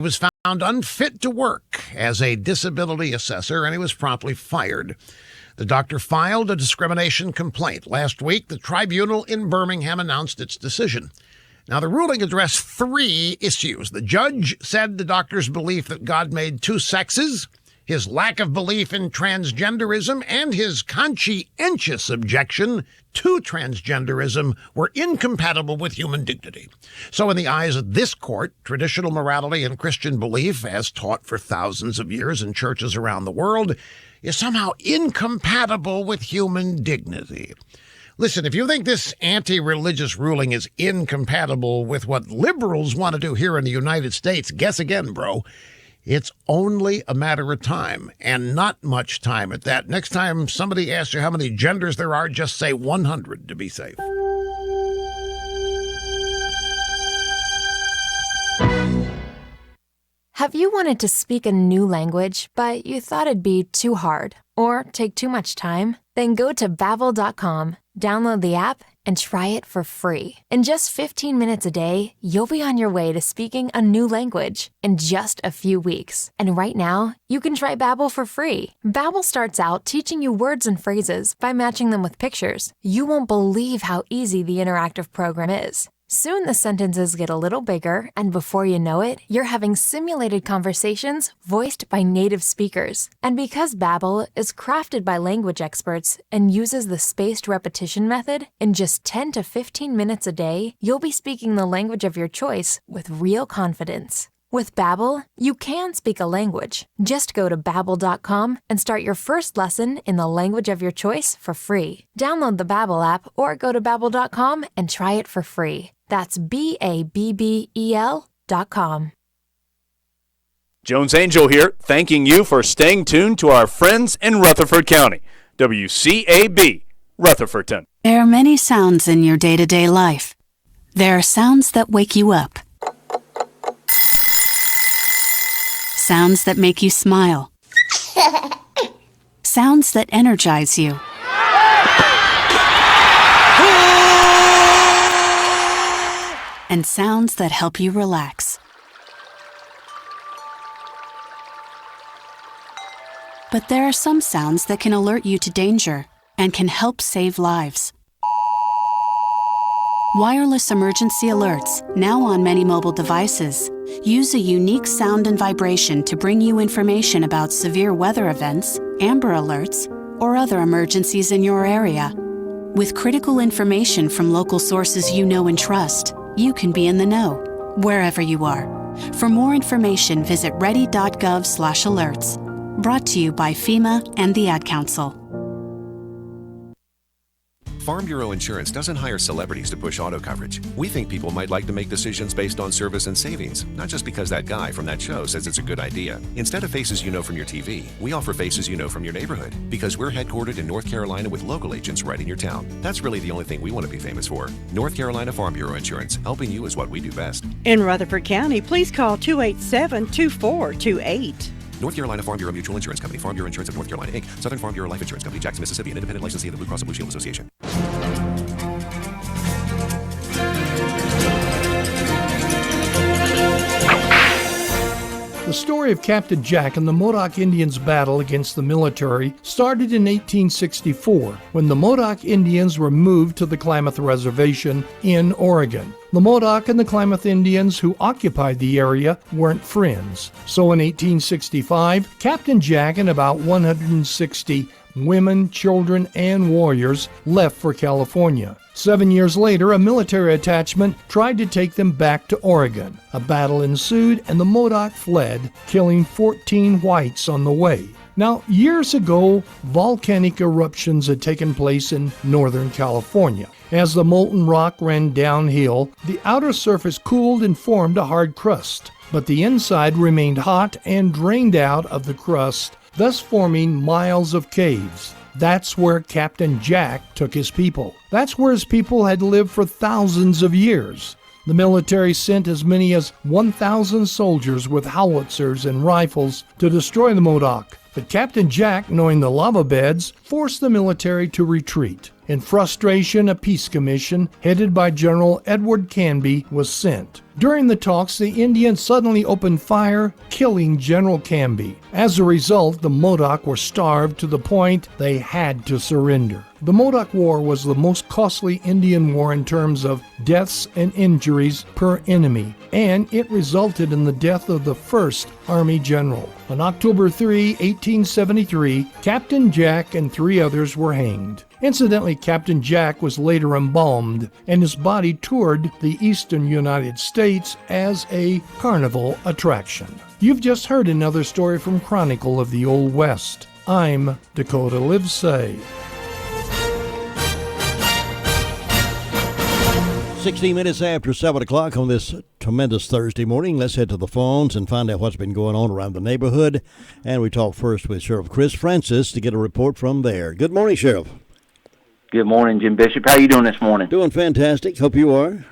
was found unfit to work as a disability assessor, and he was promptly fired. The doctor filed a discrimination complaint. Last week, the tribunal in Birmingham announced its decision. Now, the ruling addressed 3 issues. The judge said the doctor's belief that God made 2 sexes, his lack of belief in transgenderism, and his conscientious objection to transgenderism were incompatible with human dignity. So in the eyes of this court, traditional morality and Christian belief, as taught for thousands of years in churches around the world, is somehow incompatible with human dignity. Listen, if you think this anti-religious ruling is incompatible with what liberals want to do here in the United States, guess again, bro. It's only a matter of time, and not much time at that. Next time somebody asks you how many genders there are, just say 100 to be safe. Have you wanted to speak a new language, but you thought it'd be too hard or take too much time? Then go to Babbel.com, download the app, and try it for free. In just 15 minutes a day, you'll be on your way to speaking a new language in just a few weeks. And right now, you can try Babbel for free. Babbel starts out teaching you words and phrases by matching them with pictures. You won't believe how easy the interactive program is. Soon the sentences get a little bigger, and before you know it, you're having simulated conversations voiced by native speakers. And because Babbel is crafted by language experts and uses the spaced repetition method, in just 10 to 15 minutes a day, you'll be speaking the language of your choice with real confidence. With Babbel, you can speak a language. Just go to Babbel.com and start your first lesson in the language of your choice for free. Download the Babbel app or go to Babbel.com and try it for free. That's Babbel.com. Jones Angel here, thanking you for staying tuned to our friends in Rutherford County. WCAB, Rutherfordton. There are many sounds in your day-to-day life. There are sounds that wake you up. Sounds that make you smile. Sounds that energize you. And sounds that help you relax. But there are some sounds that can alert you to danger and can help save lives. Wireless emergency alerts, now on many mobile devices, use a unique sound and vibration to bring you information about severe weather events, Amber Alerts, or other emergencies in your area. With critical information from local sources you know and trust, you can be in the know, wherever you are. For more information, visit ready.gov/alerts. Brought to you by FEMA and the Ad Council. Farm Bureau Insurance doesn't hire celebrities to push auto coverage. We think people might like to make decisions based on service and savings, not just because that guy from that show says it's a good idea. Instead of faces you know from your TV, we offer faces you know from your neighborhood, because we're headquartered in North Carolina with local agents right in your town. That's really the only thing we want to be famous for. North Carolina Farm Bureau Insurance, helping you is what we do best. In Rutherford County, please call 287-2428. North Carolina Farm Bureau Mutual Insurance Company, Farm Bureau Insurance of North Carolina, Inc., Southern Farm Bureau Life Insurance Company, Jackson, Mississippi, an independent licensee of the Blue Cross and Blue Shield Association. The story of Captain Jack and the Modoc Indians' battle against the military started in 1864, when the Modoc Indians were moved to the Klamath Reservation in Oregon. The Modoc and the Klamath Indians who occupied the area weren't friends. So in 1865, Captain Jack and about 160 women, children, and warriors left for California. 7 years later, a military attachment tried to take them back to Oregon. A battle ensued, and the Modoc fled, killing 14 whites on the way. Now, years ago, volcanic eruptions had taken place in Northern California. As the molten rock ran downhill, the outer surface cooled and formed a hard crust, but the inside remained hot and drained out of the crust, thus forming miles of caves. That's where Captain Jack took his people. That's where his people had lived for thousands of years. The military sent as many as 1,000 soldiers with howitzers and rifles to destroy the Modoc. But Captain Jack, knowing the lava beds, forced the military to retreat. In frustration, a peace commission headed by General Edward Canby was sent. During the talks, the Indians suddenly opened fire, killing General Canby. As a result, the Modoc were starved to the point they had to surrender. The Modoc War was the most costly Indian war in terms of deaths and injuries per enemy, and it resulted in the death of the first Army general. On October 3, 1873, Captain Jack and 3 others were hanged. Incidentally, Captain Jack was later embalmed, and his body toured the eastern United States as a carnival attraction. You've just heard another story from Chronicle of the Old West. I'm Dakota Livesay. 16 minutes after 7 o'clock on this tremendous Thursday morning. Let's head to the phones and find out what's been going on around the neighborhood. And we talk first with Sheriff Chris Francis to get a report from there. Good morning, Sheriff. Good morning, Jim Bishop. How are you doing this morning? Doing fantastic. Hope you are.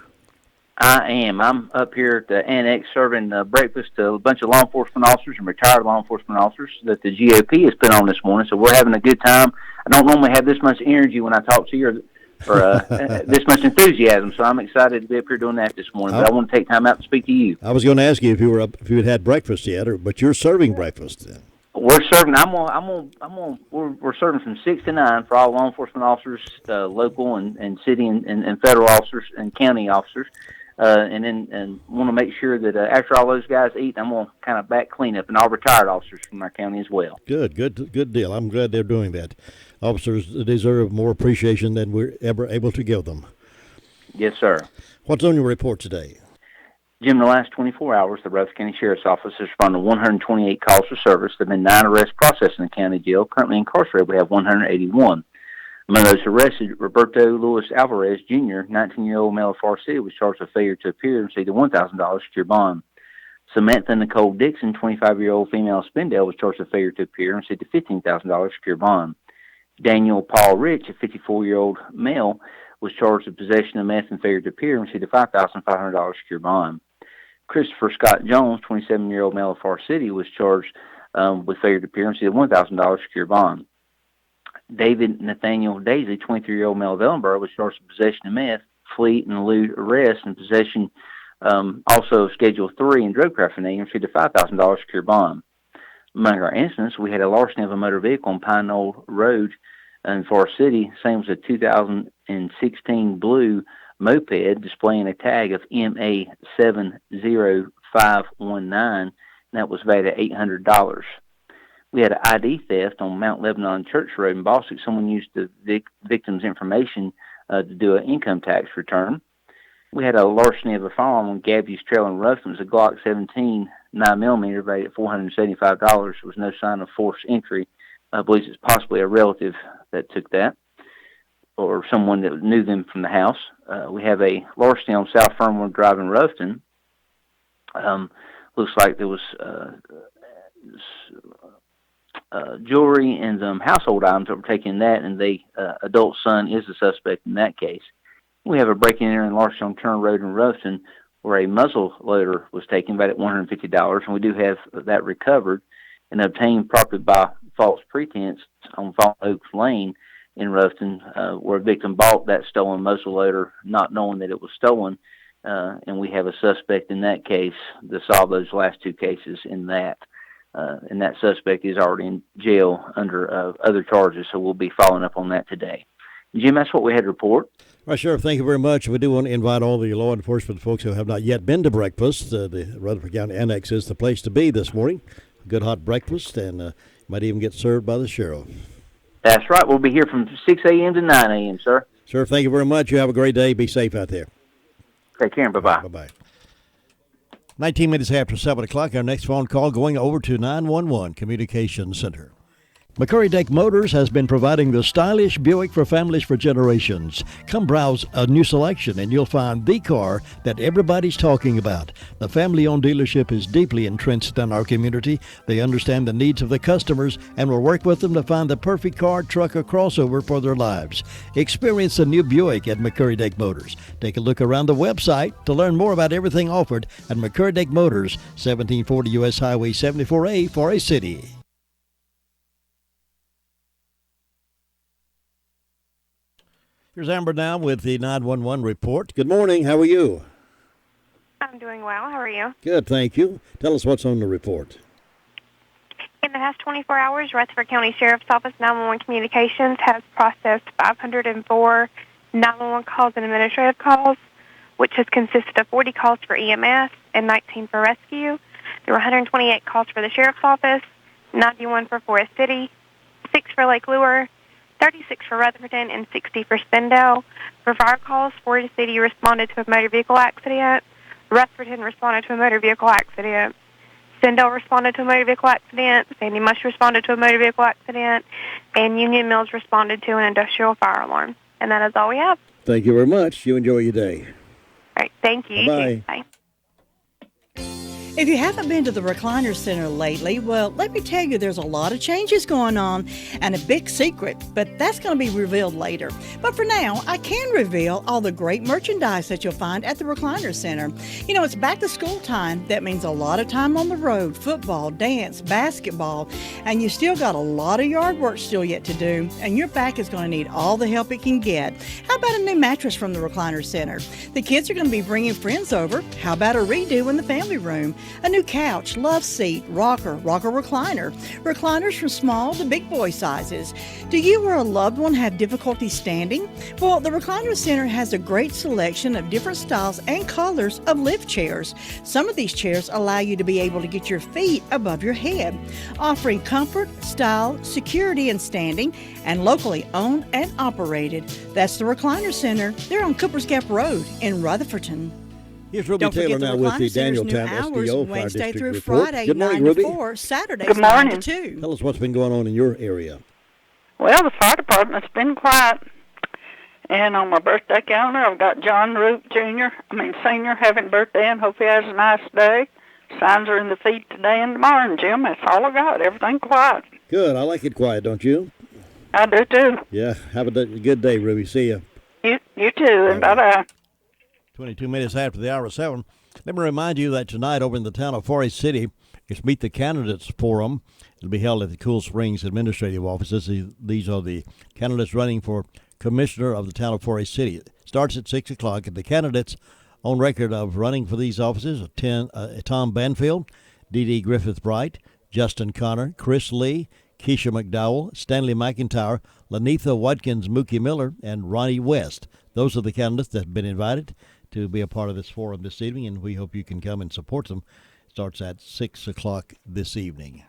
I am. I'm up here at the Annex serving breakfast to a bunch of law enforcement officers and retired law enforcement officers that the GOP has put on this morning. So we're having a good time. I don't normally have this much energy when I talk to you or this much enthusiasm, so I'm excited to be up here doing that this morning. But I want to take time out to speak to you. I was going to ask you if you had had breakfast yet, but you're serving breakfast then. We're serving. We're serving from 6 to 9 for all law enforcement officers, local and city and federal officers and county officers, and want to make sure that after all those guys eat, I'm going to kind of back clean up and all retired officers from our county as well. Good deal. I'm glad they're doing that. Officers deserve more appreciation than we're ever able to give them. Yes, sir. What's on your report today? Jim, in the last 24 hours, the Rutherford County Sheriff's Office has responded to 128 calls for service. There have been 9 arrests processed in the county jail. Currently incarcerated, we have 181. Among those arrested, Roberto Luis Alvarez, Jr., 19-year-old male of Far City, was charged with failure to appear and received a $1,000 secure bond. Samantha Nicole Dixon, 25-year-old female of Spindale, was charged with failure to appear and received a $15,000 secure bond. Daniel Paul Rich, a 54-year-old male, was charged with possession of meth and failure to appear and received a $5,500 secure bond. Christopher Scott Jones, 27-year-old male of Far City, was charged with failure to appear and received a $1,000 secure bond. David Nathaniel Daisy, 23-year-old male of Ellenboro, was charged with possession of meth, fleet and elude arrest, and possession also of Schedule 3 and drug trafficking and received a $5,000 secure bond. Among our incidents, we had a larceny of a motor vehicle on Pine Knoll Road in Forest City. Same was a 2016 blue moped displaying a tag of MA70519, and that was valued at $800. We had an ID theft on Mount Lebanon Church Road in Boston. Someone used the victim's information to do an income tax return. We had a larceny of a firearm on Gabby's Trail in Ruston. It was a Glock 17 9mm valued at $475. There was no sign of forced entry. I believe it's possibly a relative that took that or someone that knew them from the house. We have a larceny on South Fernwood Drive in Ruston. Looks like there was jewelry and some household items that were taken in that, and the adult son is the suspect in that case. We have a break-in and larceny on Turner Road in Ruston where a muzzle loader was taken valued at $150, and we do have that recovered and obtained property by false pretense on Fallen Oaks Lane in Ruston, where a victim bought that stolen muzzle loader not knowing that it was stolen, and we have a suspect in that case to solve those last 2 cases in that. And that suspect is already in jail under other charges, so we'll be following up on that today. Jim, that's what we had to report. Well, Sheriff, thank you very much. We do want to invite all the law enforcement folks who have not yet been to breakfast. The Rutherford County Annex is the place to be this morning. A good hot breakfast, and might even get served by the sheriff. That's right. We'll be here from 6 a.m. to 9 a.m., sir. Sir, thank you very much. You have a great day. Be safe out there. Take care. Bye-bye. Bye-bye. 19 minutes after 7 o'clock, our next phone call going over to 911 Communications Center. McCurry Deck Motors has been providing the stylish Buick for families for generations. Come browse a new selection and you'll find the car that everybody's talking about. The family-owned dealership is deeply entrenched in our community. They understand the needs of the customers and will work with them to find the perfect car, truck, or crossover for their lives. Experience the new Buick at McCurry Deck Motors. Take a look around the website to learn more about everything offered at McCurry Deck Motors, 1740 U.S. Highway 74A, Forest City. Here's Amber now with the 911 report. Good morning. How are you? I'm doing well. How are you? Good, thank you. Tell us what's on the report. In the past 24 hours, Rutherford County Sheriff's Office 911 Communications has processed 504 911 calls and administrative calls, which has consisted of 40 calls for EMS and 19 for rescue. There were 128 calls for the Sheriff's Office, 91 for Forest City, 6 for Lake Lure, 36 for Rutherfordton, and 60 for Spindale. For fire calls, Forest City responded to a motor vehicle accident. Rutherfordton responded to a motor vehicle accident. Spindale responded to a motor vehicle accident. Sandy Mush responded to a motor vehicle accident. And Union Mills responded to an industrial fire alarm. And that is all we have. Thank you very much. You enjoy your day. All right. Thank you. Bye-bye. Bye. If you haven't been to the Recliner Center lately, well, let me tell you, there's a lot of changes going on and a big secret, but that's going to be revealed later. But for now, I can reveal all the great merchandise that you'll find at the Recliner Center. You know, it's back to school time. That means a lot of time on the road, football, dance, basketball, and you still got a lot of yard work still yet to do, and your back is going to need all the help it can get. How about a new mattress from the Recliner Center? The kids are going to be bringing friends over. How about a redo in the family room? A new couch, love seat, rocker recliner. Recliners from small to big boy sizes. Do you or a loved one have difficulty standing? Well, the Recliner Center has a great selection of different styles and colors of lift chairs. Some of these chairs allow you to be able to get your feet above your head, offering comfort, style, security, and standing, and locally owned and operated. That's the Recliner Center. They're on Coopers Gap Road in Rutherfordton. Here's Ruby Taylor now with the Daniel Town SDO Fire Wednesday District through report. Friday, Good morning, 9 Ruby. to 4, Saturdays, Good 9 morning. to 2. Tell us what's been going on in your area. Well, the fire department's been quiet. And on my birthday calendar, I've got John Root Senior having a birthday, and hope he has a nice day. Signs are in the feed today and tomorrow, and Jim, that's all I got. Everything quiet. Good. I like it quiet, don't you? I do, too. Yeah. Have a good day, Ruby. See ya. You too, and bye-bye. 22 minutes after the hour of 7. Let me remind you that tonight over in the town of Forest City, it's Meet the Candidates Forum. It'll be held at the Cool Springs Administrative Offices. These are the candidates running for Commissioner of the town of Forest City. It starts at 6 o'clock, and the candidates on record of running for these offices are Tom Banfield, D.D. Griffith-Bright, Justin Connor, Chris Lee, Keisha McDowell, Stanley McIntyre, Lanitha Watkins, Mookie Miller, and Ronnie West. Those are the candidates that have been invited to be a part of this forum this evening, and we hope you can come and support them. It starts at 6 o'clock this evening.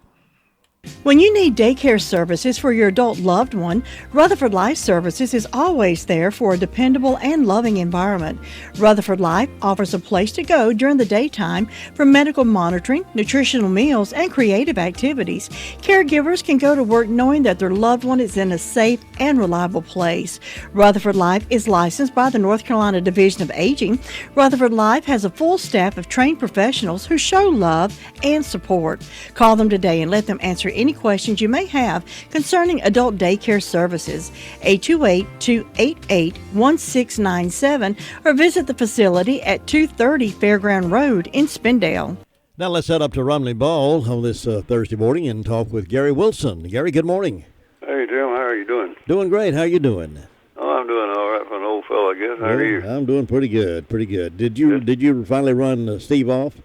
When you need daycare services for your adult loved one, Rutherford Life Services is always there for a dependable and loving environment. Rutherford Life offers a place to go during the daytime for medical monitoring, nutritional meals, and creative activities. Caregivers can go to work knowing that their loved one is in a safe and reliable place. Rutherford Life is licensed by the North Carolina Division of Aging. Rutherford Life has a full staff of trained professionals who show love and support. Call them today and let them answer any questions you may have concerning adult daycare services. 828-288-1697 or visit the facility at 230 Fairground Road in Spindale. Now let's head up to Rumley Ball on this Thursday morning and talk with Gary Wilson. Gary, good morning. Hey, Jim. How are you doing? Doing great. How are you doing? Oh, I'm doing all right for an old fellow, I guess. How are you? I'm doing pretty good. Did you finally run Steve off?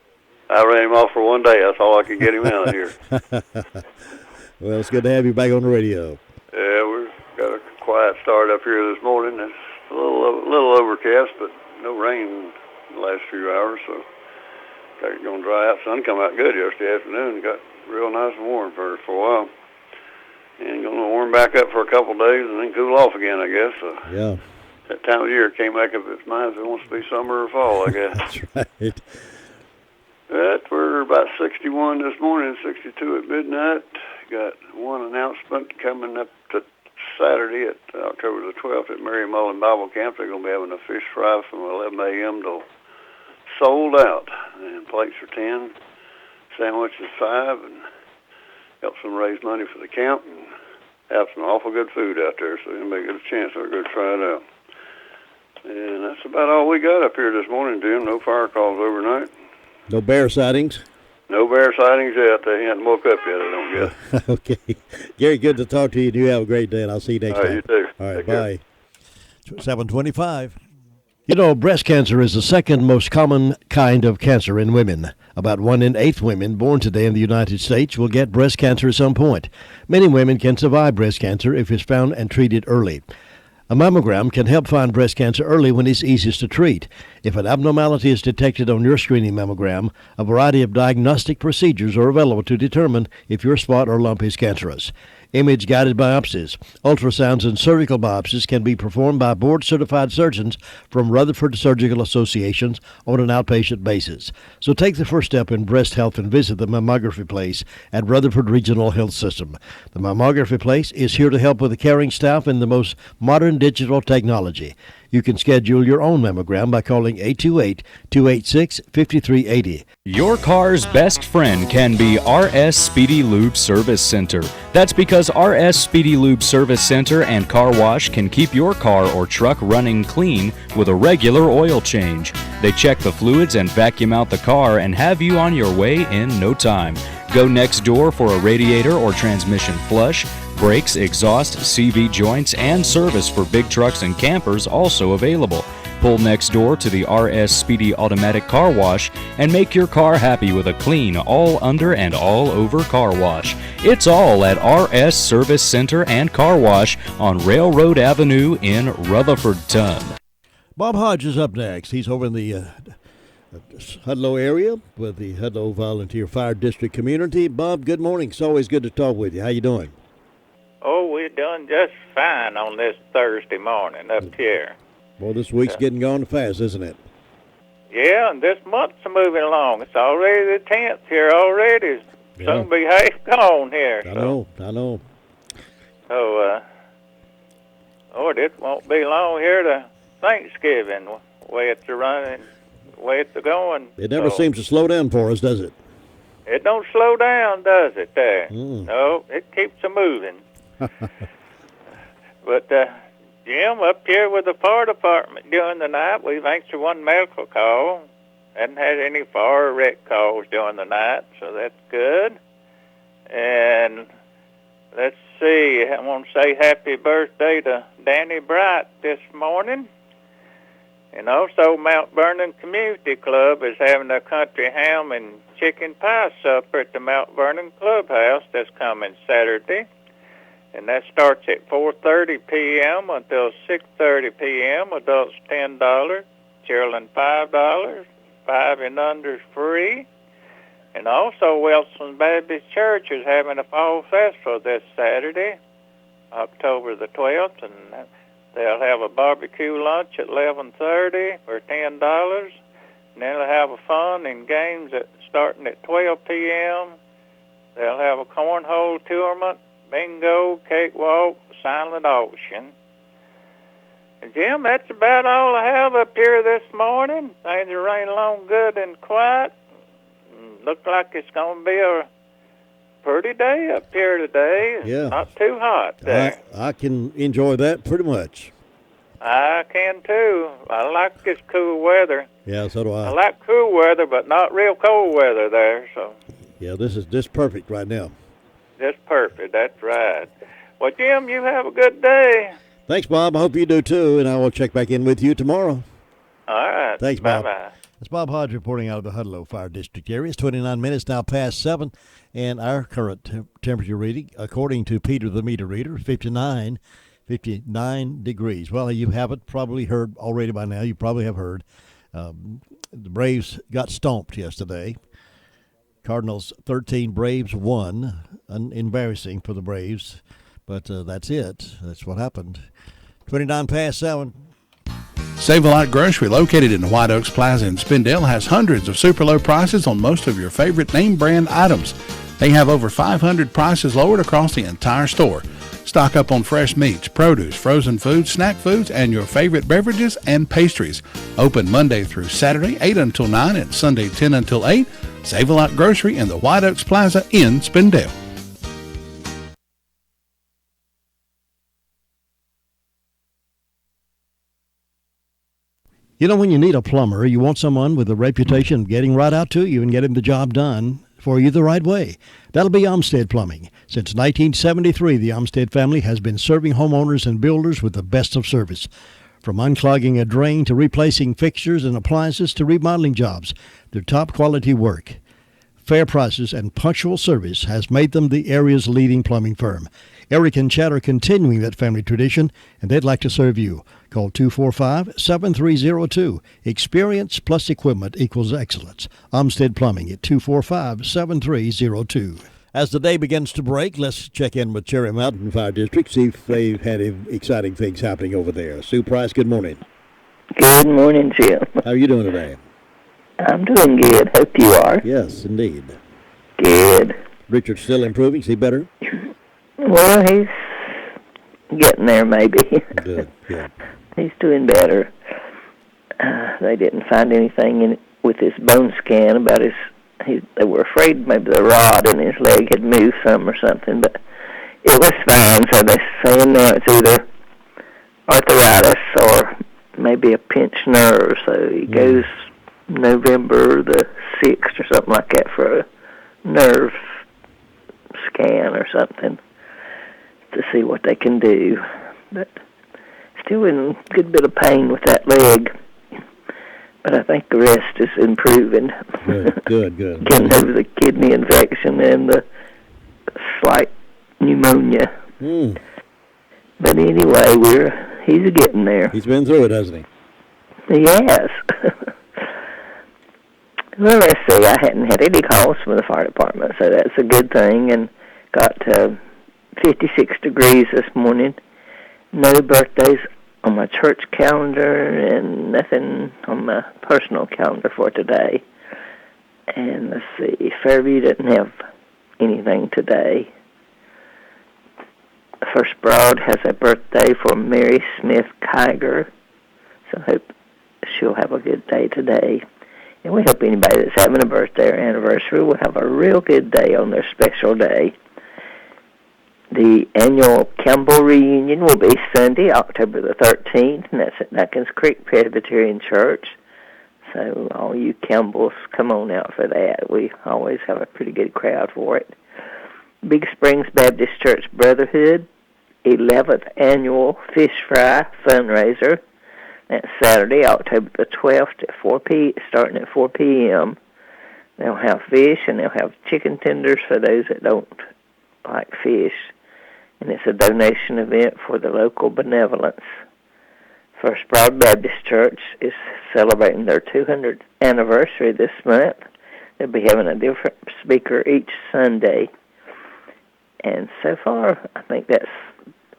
I ran him off for one day. That's all I could get him out of here. Well, it's good to have you back on the radio. Yeah, we've got a quiet start up here this morning. It's a little overcast, but no rain in the last few hours, so it's going to dry out. Sun come out good yesterday afternoon. Got real nice and warm for a while. And going to warm back up for a couple of days and then cool off again, I guess. So yeah. That time of year came back up its mind if it wants to be summer or fall, I guess. That's right. We're about 61 this morning, 62 at midnight. Got one announcement coming up to Saturday at October the 12th at Mary Mullen Bible Camp. They're going to be having a fish fry from 11 a.m. till sold out. And plates are 10, sandwiches 5, and helps them raise money for the camp and have some awful good food out there. So anybody get a chance, they'll go try it out. And that's about all we got up here this morning, Jim. No fire calls overnight. No bear sightings? No bear sightings yet. They hadn't woke up yet, I don't guess. Okay. Gary, good to talk to you. You have a great day, and I'll see you next time. You too. All right, Take bye. care. 7:25. You know, breast cancer is the second most common kind of cancer in women. About 1 in 8 women born today in the United States will get breast cancer at some point. Many women can survive breast cancer if it's found and treated early. A mammogram can help find breast cancer early when it's easiest to treat. If an abnormality is detected on your screening mammogram, a variety of diagnostic procedures are available to determine if your spot or lump is cancerous. Image-guided biopsies, ultrasounds, and cervical biopsies can be performed by board-certified surgeons from Rutherford Surgical Associations on an outpatient basis. So take the first step in breast health and visit the Mammography Place at Rutherford Regional Health System. The Mammography Place is here to help with the caring staff and the most modern digital technology. You can schedule your own mammogram by calling 828-286-5380. Your car's best friend can be RS Speedy Lube Service Center. That's because RS Speedy Lube Service Center and Car Wash can keep your car or truck running clean with a regular oil change. They check the fluids and vacuum out the car and have you on your way in no time. Go next door for a radiator or transmission flush. Brakes, exhaust, CV joints, and service for big trucks and campers also available. Pull next door to the RS Speedy Automatic Car Wash and make your car happy with a clean, all under and all over car wash. It's all at RS Service Center and Car Wash on Railroad Avenue in Rutherfordton. Bob Hodge is up next. He's over in the Hudlow area with the Hudlow Volunteer Fire District community. Bob, good morning. It's always good to talk with you. How you doing? Oh, we're doing just fine on this Thursday morning up here. Well, this week's getting gone fast, isn't it? Yeah, and this month's moving along. It's already the 10th here already. Yeah. Soon be half gone here. I know. So, it won't be long here to Thanksgiving. Way it's running, way it's going. It never seems to slow down for us, does it? It don't slow down, does it? There. No, it keeps a moving. But, Jim, up here with the fire department during the night, we've answered one medical call. Hadn't had any fire wreck calls during the night, so that's good. And let's see, I want to say happy birthday to Danny Bright this morning. And also, Mount Vernon Community Club is having a country ham and chicken pie supper at the Mount Vernon Clubhouse this coming Saturday. And that starts at 4:30 p.m. until 6:30 p.m. Adults $10, children $5, 5 and under free. And also, Wilson Baptist Church is having a fall festival this Saturday, October the 12th, and they'll have a barbecue lunch at 11:30 for $10. And then they'll have a fun and games starting at 12 p.m. They'll have a cornhole tournament, bingo, cakewalk, silent auction. And Jim, that's about all I have up here this morning. Things are running along good and quiet. Looks like it's going to be a pretty day up here today. Yeah. Not too hot there. I can enjoy that pretty much. I can too. I like this cool weather. Yeah, so do I. I like cool weather, but not real cold weather there. So. Yeah, this is just perfect right now. Just perfect. That's right. Well, Jim, you have a good day. Thanks, Bob. I hope you do too, and I will check back in with you tomorrow. All right. Thanks, Bob. Bye-bye. It's Bob Hodge reporting out of the Hudlow Fire District area. It's 29 minutes now past 7, and our current temperature reading, according to Peter the meter reader, 59 degrees. Well, you haven't probably heard already by now. You probably have heard. The Braves got stomped yesterday. Cardinals 13, Braves 1. Embarrassing for the Braves, but that's it. That's what happened. 29 past 7. Save a Lot Grocery, located in the White Oaks Plaza in Spindale, has hundreds of super low prices on most of your favorite name brand items. They have over 500 prices lowered across the entire store. Stock up on fresh meats, produce, frozen foods, snack foods, and your favorite beverages and pastries. Open Monday through Saturday, 8 until 9, and Sunday, 10 until 8. Save a Lot Grocery in the White Oaks Plaza in Spindale. You know, when you need a plumber, you want someone with a reputation of getting right out to you and getting the job done for you the right way. That'll be Olmsted Plumbing. Since 1973, the Olmsted family has been serving homeowners and builders with the best of service. From unclogging a drain to replacing fixtures and appliances to remodeling jobs, their top quality work, fair prices, and punctual service has made them the area's leading plumbing firm. Eric and Chad are continuing that family tradition, and they'd like to serve you. Call 245-7302. Experience plus equipment equals excellence. Olmsted Plumbing at 245-7302. As the day begins to break, let's check in with Cherry Mountain Fire District, see if they've had exciting things happening over there. Sue Price, good morning. Good morning, Jim. How are you doing today? I'm doing good. Hope you are. Yes, indeed. Good. Richard's still improving? Is he better? Well, he's getting there, maybe. Good, good. He's doing better. They didn't find anything with his bone scan about his... They were afraid maybe the rod in his leg had moved some or something, but it was fine. So they're saying now it's either arthritis or maybe a pinched nerve. So he goes November the 6th or something like that for a nerve scan or something to see what they can do. But still in a good bit of pain with that leg. But I think the rest is improving. Good. Getting over the kidney infection and the slight pneumonia. But anyway, he's getting there. He's been through it, hasn't he? He has. Well, let's see. I hadn't had any calls from the fire department, so that's a good thing. And got 56 degrees this morning. No birthdays on my church calendar and nothing on my personal calendar for today. And let's see, Fairview didn't have anything today. First Broad has a birthday for Mary Smith Kiger, so I hope she'll have a good day today. And we hope anybody that's having a birthday or anniversary will have a real good day on their special day. The annual Campbell reunion will be Sunday, October the 13th, and that's at Nuckins Creek Presbyterian Church. So all you Campbells, come on out for that. We always have a pretty good crowd for it. Big Springs Baptist Church Brotherhood, 11th annual Fish Fry fundraiser. That's Saturday, October the 12th, at starting at 4 p.m. They'll have fish, and they'll have chicken tenders for those that don't like fish. And it's a donation event for the local benevolence. First Broad Baptist Church is celebrating their 200th anniversary this month. They'll be having a different speaker each Sunday. And so far, I think that's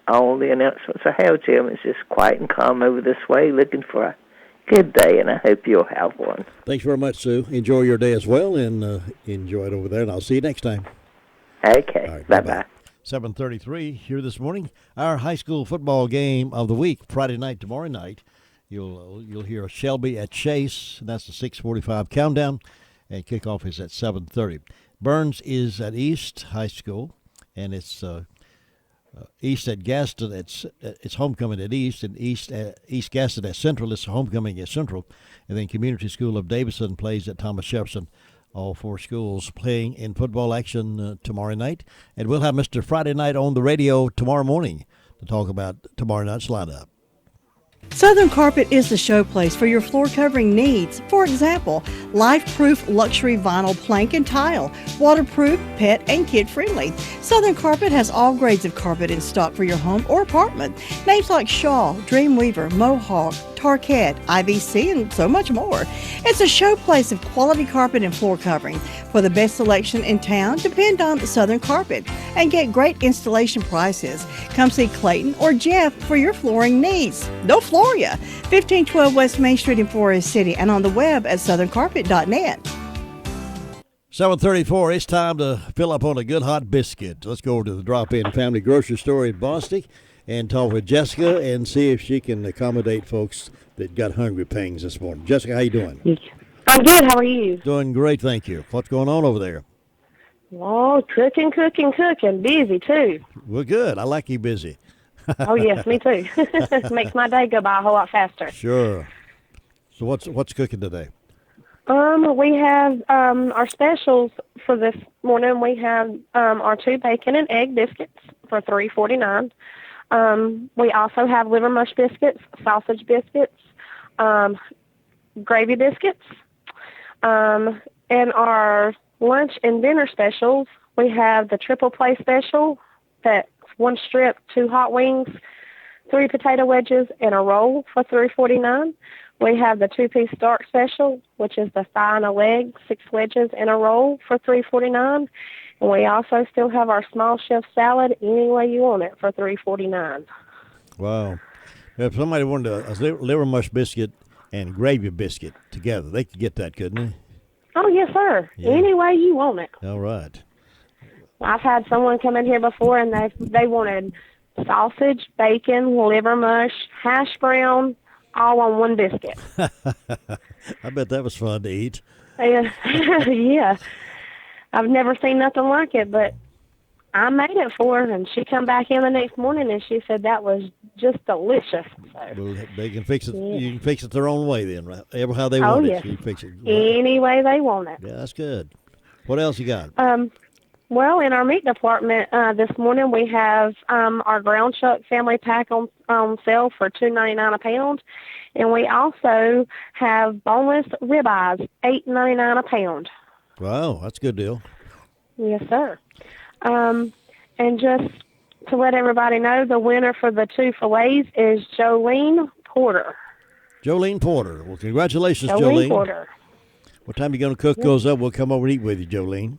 all the announcements I have, Jim. It's just quiet and calm over this way, looking for a good day, and I hope you'll have one. Thanks very much, Sue. Enjoy your day as well, and enjoy it over there, and I'll see you next time. Okay, right, bye-bye. 7:33 here this morning. Our high school football game of the week, Friday night, tomorrow night. You'll hear Shelby at Chase, and that's the 6:45 countdown, and kickoff is at 7:30. Burns is at East High School, and it's East at Gaston. It's homecoming at East, and East Gaston at Central. It's homecoming at Central, and then Community School of Davison plays at Thomas Jefferson. All four schools playing in football action tomorrow night. And we'll have Mr. Friday Night on the radio tomorrow morning to talk about tomorrow night's lineup. Southern Carpet is the showplace for your floor covering needs. For example, life-proof luxury vinyl plank and tile, waterproof, pet, and kid-friendly. Southern Carpet has all grades of carpet in stock for your home or apartment. Names like Shaw, Dreamweaver, Mohawk, Tarkett, IBC, and so much more. It's a showplace of quality carpet and floor covering. For the best selection in town, depend on Southern Carpet and get great installation prices. Come see Clayton or Jeff for your flooring needs. They'll floor you. 1512 West Main Street in Forest City and on the web at southerncarpet.net. 7:34, it's time to fill up on a good hot biscuit. Let's go over to the drop-in family grocery store in Bostic and talk with Jessica and see if she can accommodate folks that got hungry pangs this morning. Jessica, how you doing? I'm good. How are you? Doing great, thank you. What's going on over there? Oh, cooking. Busy, too. Well, good. I like you busy. Oh, yes, me too. Makes my day go by a whole lot faster. Sure. So what's cooking today? We have our specials for this morning. We have our 2 bacon and egg biscuits for $3.49. We also have liver mush biscuits, sausage biscuits, gravy biscuits. And our lunch and dinner specials, we have the triple play special, that's 1 strip, 2 hot wings, 3 potato wedges, and a roll for $3.49. We have the 2-piece dark special, which is the thigh and a leg, 6 wedges, and a roll for $3.49. And we also still have our small chef salad, any way you want it, for $3.49. Wow. If somebody wanted a liver mush biscuit and gravy biscuit together, they could get that, couldn't they? Oh, yes, sir. Yeah. Any way you want it. All right. I've had someone come in here before, and they wanted sausage, bacon, liver mush, hash brown, all on 1 biscuit. I bet that was fun to eat. Yeah. I've never seen nothing like it, but I made it for her, and she come back in the next morning, and she said that was just delicious. So, Well, they can fix it. Yeah. You can fix it their own way then, right? How they Oh, want yes. it. You can fix it. Any way they want it. Yeah, that's good. What else you got? Well, in our meat department this morning, we have our ground chuck family pack on sale for $2.99 a pound, and we also have boneless ribeyes, $8.99 a pound. Wow, that's a good deal. Yes, sir. And just to let everybody know, the winner for the 2 fillets is Jolene Porter. Jolene Porter. Well, congratulations, Jolene. Porter. What time are you going to cook those up? We'll come over and eat with you, Jolene.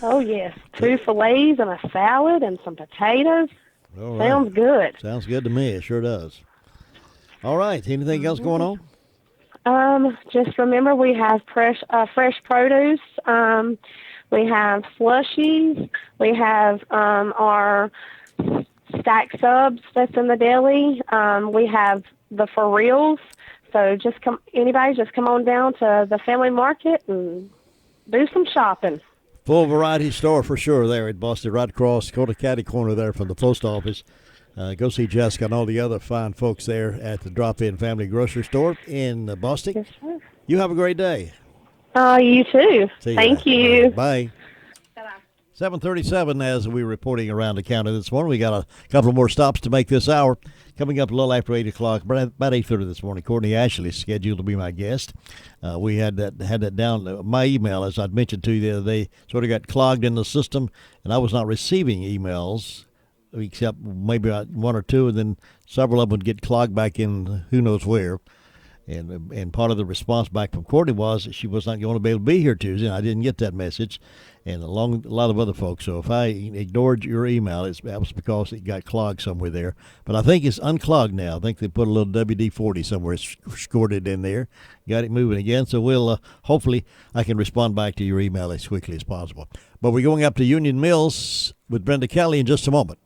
Oh, yes. 2 fillets and a salad and some potatoes. All right. Sounds good. Sounds good to me. It sure does. All right. Anything else going on? Just remember we have fresh produce. We have slushies. We have our stack subs that's in the deli. We have the for reals. So just come on down to the family market and do some shopping. Full variety store for sure there at Boston, right across Dakota County corner there from the post office. Go see Jessica and all the other fine folks there at the Drop-In Family Grocery Store in Boston. Yes, sir. You have a great day. You too. Thank you. Bye. 7:37 as we're reporting around the county this morning. We got a couple more stops to make this hour. Coming up a little after 8 o'clock, about 8:30 this morning, Courtney Ashley is scheduled to be my guest. We had that down. My email, as I'd mentioned to you the other day, sort of got clogged in the system, and I was not receiving emails except maybe 1 or 2, and then several of them would get clogged back in who knows where. And part of the response back from Courtney was that she was not going to be able to be here Tuesday, and I didn't get that message, and a lot of other folks. So if I ignored your email, that was because it got clogged somewhere there. But I think it's unclogged now. I think they put a little WD-40 somewhere squirted in there, got it moving again. So we'll hopefully I can respond back to your email as quickly as possible. But we're going up to Union Mills with Brenda Kelly in just a moment.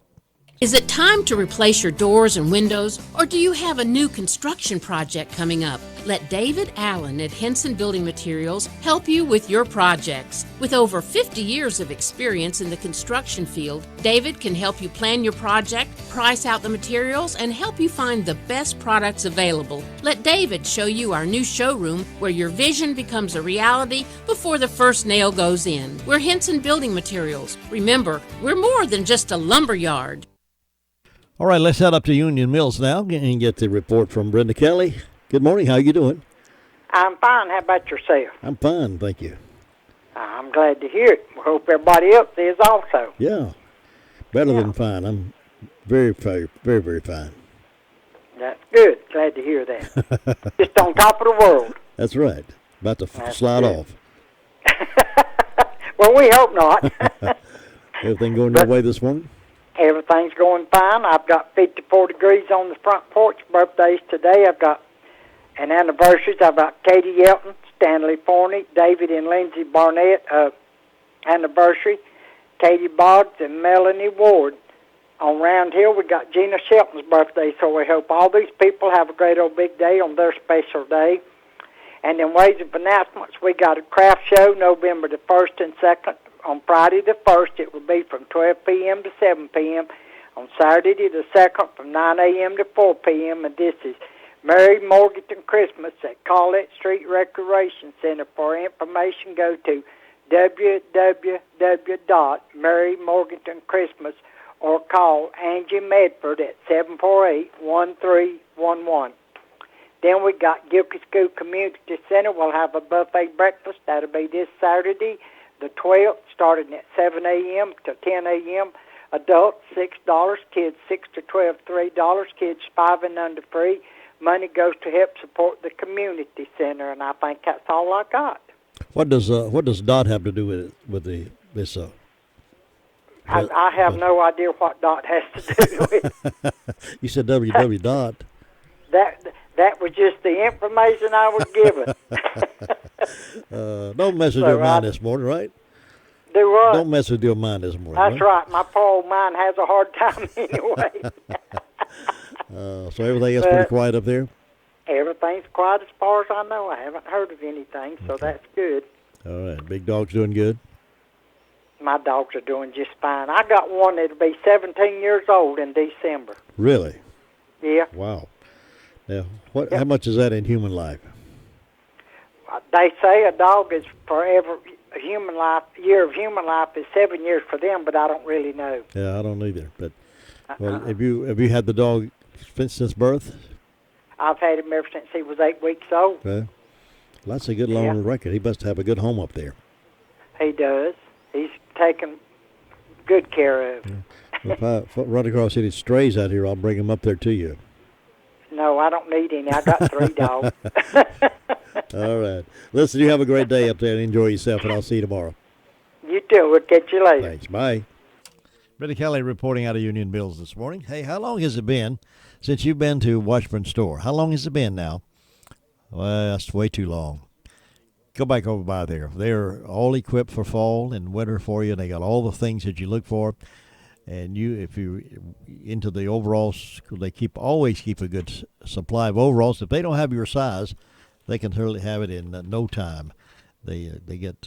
Is it time to replace your doors and windows, or do you have a new construction project coming up? Let David Allen at Henson Building Materials help you with your projects. With over 50 years of experience in the construction field, David can help you plan your project, price out the materials, and help you find the best products available. Let David show you our new showroom where your vision becomes a reality before the first nail goes in. We're Henson Building Materials. Remember, we're more than just a lumber yard. All right, let's head up to Union Mills now and get the report from Brenda Kelly. Good morning. How you doing? I'm fine. How about yourself? I'm fine, thank you. I'm glad to hear it. We hope everybody else is also. Yeah, better than fine. I'm very, very, very, very fine. That's good. Glad to hear that. Just on top of the world. That's right. About to slide off. Well, we hope not. Everything going your way this morning? Everything's going fine. I've got 54 degrees on the front porch. Birthdays today. I've got an anniversaries. I've got Katie Yelton, Stanley Forney, David and Lindsay Barnett anniversary, Katie Boggs and Melanie Ward. On Round Hill, we got Gina Shelton's birthday, so we hope all these people have a great old big day on their special day. And in ways of announcements, we got a craft show November the 1st and 2nd. On Friday the 1st, it will be from 12 p.m. to 7 p.m. On Saturday the 2nd, from 9 a.m. to 4 p.m. And this is Merry Morganton Christmas at Collette Street Recreation Center. For information, go to www.merrymorgantonchristmas or call Angie Medford at 748-1311. Then we got Gilkey School Community Center. We'll have a buffet breakfast. That'll be this Saturday, the 12th, starting at 7 a.m. to 10 a.m. Adults, $6. Kids, 6 to 12, $3. Kids 5 and under free. Money goes to help support the community center, and I think that's all I got. What does DOT have to do with this? I have no idea what DOT has to do with it. You said www. That was just the information I was given. Don't mess with your mind this morning, right? Do what? Don't mess with your mind this morning. That's right. My poor old mind has a hard time anyway. So everything else pretty quiet up there? Everything's quiet as far as I know. I haven't heard of anything, so that's good. All right. Big dog's doing good? My dogs are doing just fine. I got one that'll be 17 years old in December. Really? Yeah. Wow. Now, how much is that in human life? They say a dog is forever. Human life, year of human life is 7 years for them, but I don't really know. Yeah, I don't either. But well, have you had the dog since birth? I've had him ever since he was 8 weeks old. Well, that's a good long record. He must have a good home up there. He does. He's taken good care of. Yeah. If I run across any strays out here, I'll bring them up there to you. No, I don't need any. I got 3 dogs. All right. Listen, you have a great day up there and enjoy yourself, and I'll see you tomorrow. You too. We'll catch you later. Thanks. Bye. Brady Kelly reporting out of Union Mills this morning. Hey, how long has it been since you've been to Washburn Store? How long has it been now? Well, that's way too long. Go back over by there. They're all equipped for fall and winter for you. They got all the things that you look for. And if you into the overalls, they always keep a good supply of overalls. If they don't have your size, they can certainly have it in no time. They get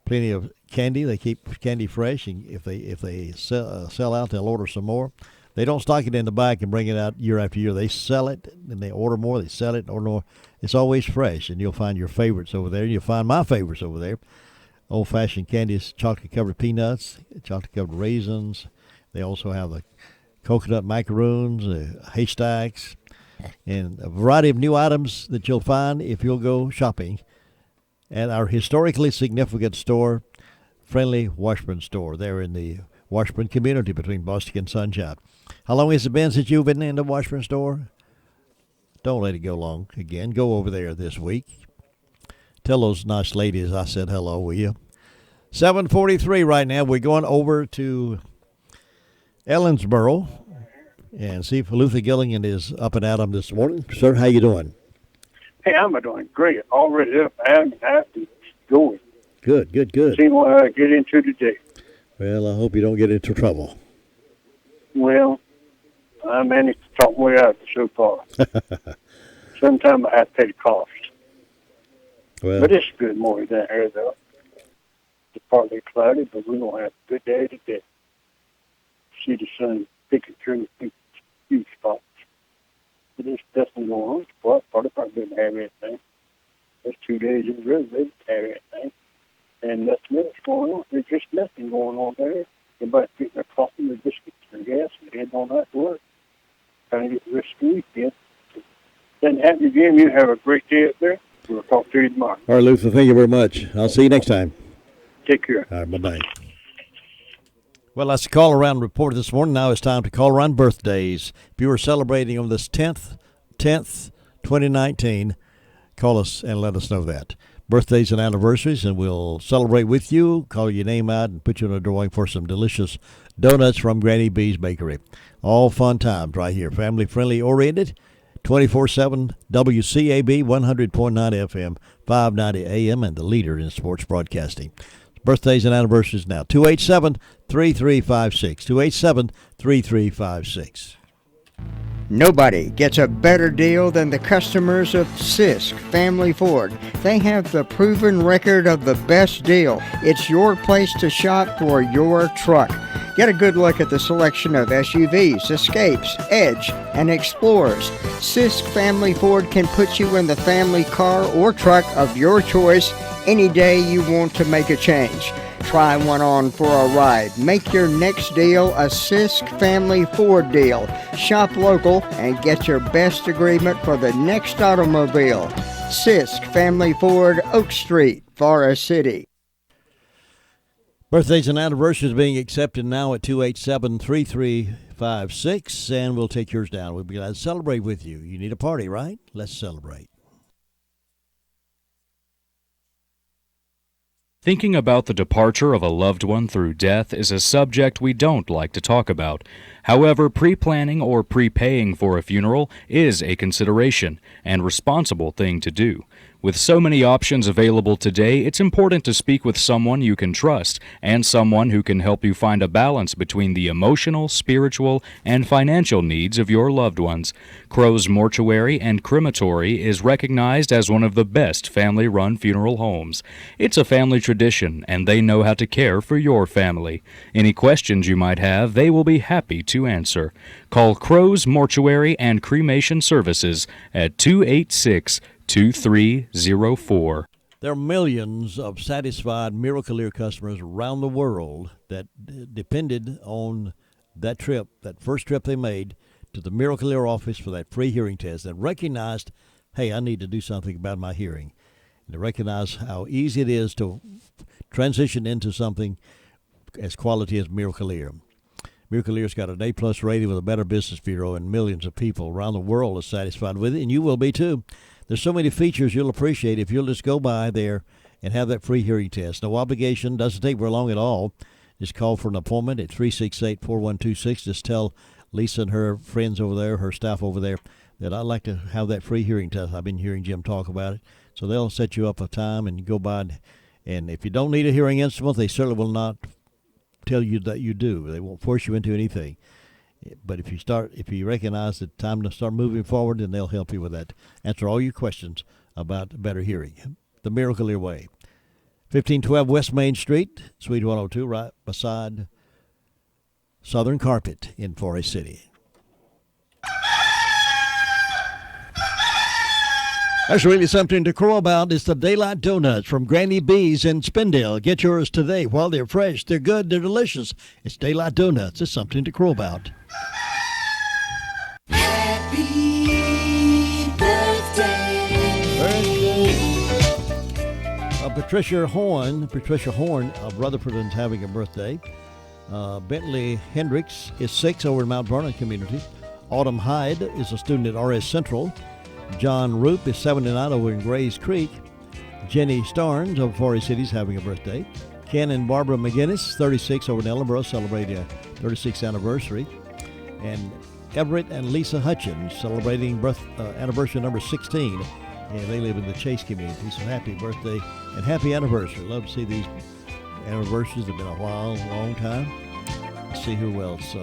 plenty of candy. They keep candy fresh, and if they sell out, they'll order some more. They don't stock it in the back and bring it out year after year. They sell it, and they order more. They sell it, order more. It's always fresh, and you'll find your favorites over there. You'll find my favorites over there. Old-fashioned candies, chocolate-covered peanuts, chocolate-covered raisins. They also have the coconut macaroons, haystacks, and a variety of new items that you'll find if you'll go shopping at our historically significant store, Friendly Washburn Store, there in the Washburn community between Boston and Sunshine. How long has it been since you've been in the Washburn Store? Don't let it go long. Again, go over there this week. Tell those nice ladies I said hello, will you? 7:43 right now. We're going over to Ellensboro and see if Luther Gilligan is up and at 'em this morning. Sir, how you doing? Hey, I'm doing great. Already up and happy going. Good. See what I get into today. Well, I hope you don't get into trouble. Well, I managed to talk my way out so far. Sometimes I have to pay the cost. Well, but it's a good morning down here, though. It's partly cloudy, but we're going to have a good day today. See the sun picking through a few spots. But there's nothing going on. Well, part of the didn't have anything. That's 2 days in a row they didn't have anything. And nothing else going on. There's just nothing going on there. Everybody's getting their coffee, their biscuits, their gas, and heading on out to work. Trying to get the rest of the weekend. Then have you again. You have a great day up there. We'll talk to you tomorrow. All right, Luther, thank you very much. I'll see you next time. Take care. All right, bye-bye. Well, that's the call around report this morning. Now it's time to call around birthdays. If you are celebrating on this 10th, 2019, call us and let us know that. Birthdays and anniversaries, and we'll celebrate with you, call your name out, and put you in a drawing for some delicious donuts from Granny B's Bakery. All fun times right here. Family-friendly oriented. 24/7 WCAB 100.9 FM, 590 AM, and the leader in sports broadcasting. Birthdays and anniversaries now. 287-3356. 287-3356. Nobody gets a better deal than the customers of Sisk Family Ford. They have the proven record of the best deal. It's your place to shop for your truck. Get a good look at the selection of SUVs, Escapes, Edge, and Explorers. Sisk Family Ford can put you in the family car or truck of your choice any day you want to make a change. Try one on for a ride. Make your next deal a Sisk Family Ford deal. Shop local and get your best agreement for the next automobile. Sisk Family Ford, Oak Street, Forest City. Birthdays and anniversaries being accepted now at 287-3356, and we'll take yours down. We'll be glad to celebrate with you. You need a party, right? Let's celebrate. Thinking about the departure of a loved one through death is a subject we don't like to talk about. However, pre-planning or prepaying for a funeral is a consideration and responsible thing to do. With so many options available today, it's important to speak with someone you can trust and someone who can help you find a balance between the emotional, spiritual, and financial needs of your loved ones. Crow's Mortuary and Crematory is recognized as one of the best family-run funeral homes. It's a family tradition, and they know how to care for your family. Any questions you might have, they will be happy to answer. Call Crow's Mortuary and Cremation Services at 286-2304. There are millions of satisfied Miracle-Ear customers around the world that depended on that trip, that first trip they made to the Miracle-Ear office for that free hearing test, and recognized, hey, I need to do something about my hearing. And to recognize how easy it is to transition into something as quality as Miracle-Ear. Miracle-Ear's got an A-plus rating with a Better Business Bureau, and millions of people around the world are satisfied with it, and you will be too. There's so many features you'll appreciate if you'll just go by there and have that free hearing test. No obligation, doesn't take very long at all. Just call for an appointment at 368-4126. Just tell Lisa and her friends over there, her staff over there, that I'd like to have that free hearing test. I've been hearing Jim talk about it. So they'll set you up a time and you go by. And if you don't need a hearing instrument, they certainly will not tell you that you do. They won't force you into anything. But if you recognize the time to start moving forward, then they'll help you with that. Answer all your questions about better hearing. The Miracle-Ear Way. 1512 West Main Street, Suite 102, right beside Southern Carpet in Forest City. That's really something to crow about. It's the Daylight Donuts from Granny B's in Spindale. Get yours today while they're fresh. They're good. They're delicious. It's Daylight Donuts. It's something to crow about. Happy birthday. Patricia Horn of Rutherford is having a birthday. Bentley Hendricks is 6 over in Mount Vernon community. Autumn Hyde is a student at RS Central. John Roop is 79 over in Grays Creek. Jenny Starnes of Forest City is having a birthday. Ken and Barbara McGinnis, 36 over in Ellenboro, celebrating a 36th anniversary. And Everett and Lisa Hutchins celebrating anniversary number 16. And they live in the Chase community. So happy birthday and happy anniversary. Love to see these anniversaries. They've been a while, a long time. Let's see who else.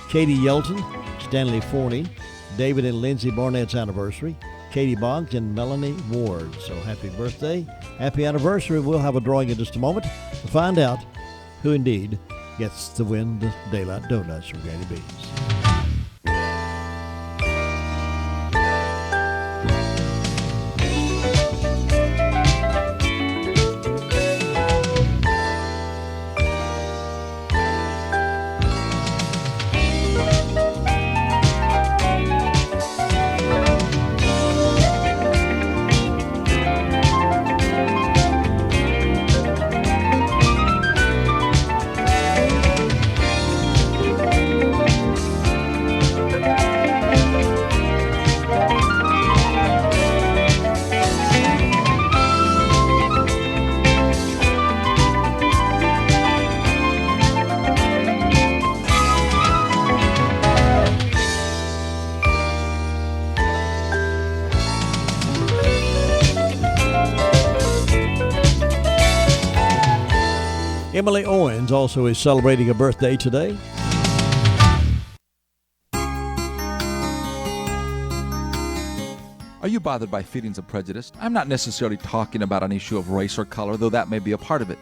Katie Yelton, Stanley Forney, David and Lindsay Barnett's anniversary. Katie Boggs and Melanie Ward. So happy birthday, happy anniversary. We'll have a drawing in just a moment to find out who indeed gets to win the Daylight Donuts from Granny B's. Emily Owens also is celebrating a birthday today. Are you bothered by feelings of prejudice? I'm not necessarily talking about an issue of race or color, though that may be a part of it.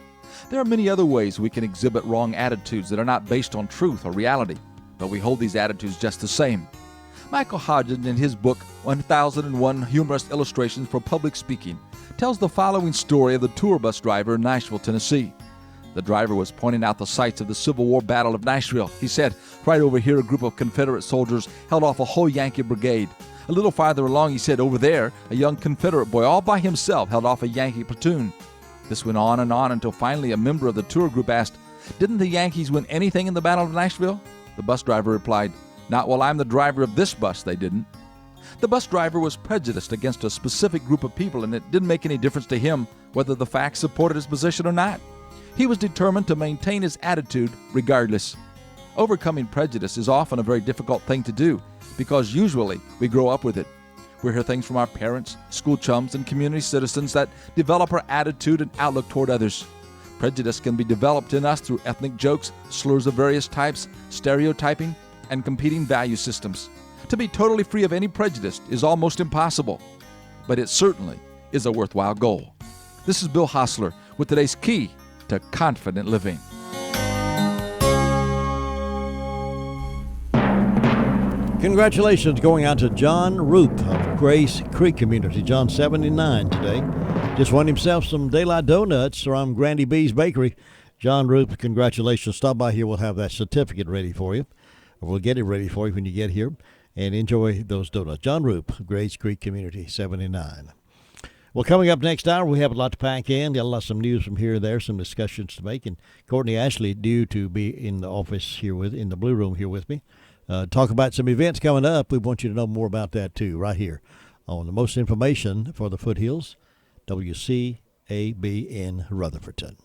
There are many other ways we can exhibit wrong attitudes that are not based on truth or reality, but we hold these attitudes just the same. Michael Hodgins, in his book 1001 Humorous Illustrations for Public Speaking, tells the following story of the tour bus driver in Nashville, Tennessee. The driver was pointing out the sites of the Civil War Battle of Nashville. He said, right over here, a group of Confederate soldiers held off a whole Yankee brigade. A little farther along, he said, over there, a young Confederate boy all by himself held off a Yankee platoon. This went on and on until finally a member of the tour group asked, "Didn't the Yankees win anything in the Battle of Nashville?" The bus driver replied, "Not while I'm the driver of this bus, they didn't." The bus driver was prejudiced against a specific group of people, and it didn't make any difference to him whether the facts supported his position or not. He was determined to maintain his attitude regardless. Overcoming prejudice is often a very difficult thing to do because usually we grow up with it. We hear things from our parents, school chums, and community citizens that develop our attitude and outlook toward others. Prejudice can be developed in us through ethnic jokes, slurs of various types, stereotyping, and competing value systems. To be totally free of any prejudice is almost impossible, but it certainly is a worthwhile goal. This is Bill Hostler with today's Key to Confident Living. Congratulations going out to John Roop of Grace Creek Community. John, 79 today. Just won himself some Daylight Donuts from Grandy B's Bakery. John Roop, congratulations. Stop by here. We'll have that certificate ready for you. Or we'll get it ready for you when you get here. And enjoy those donuts. John Roop, Grace Creek Community, 79. Well, coming up next hour, we have a lot to pack in. Got some news from here and there, some discussions to make. And Courtney Ashley due to be in the office here in the Blue Room here with me. Talk about some events coming up. We want you to know more about that, too, right here on the most information for the Foothills, WCAB in Rutherfordton.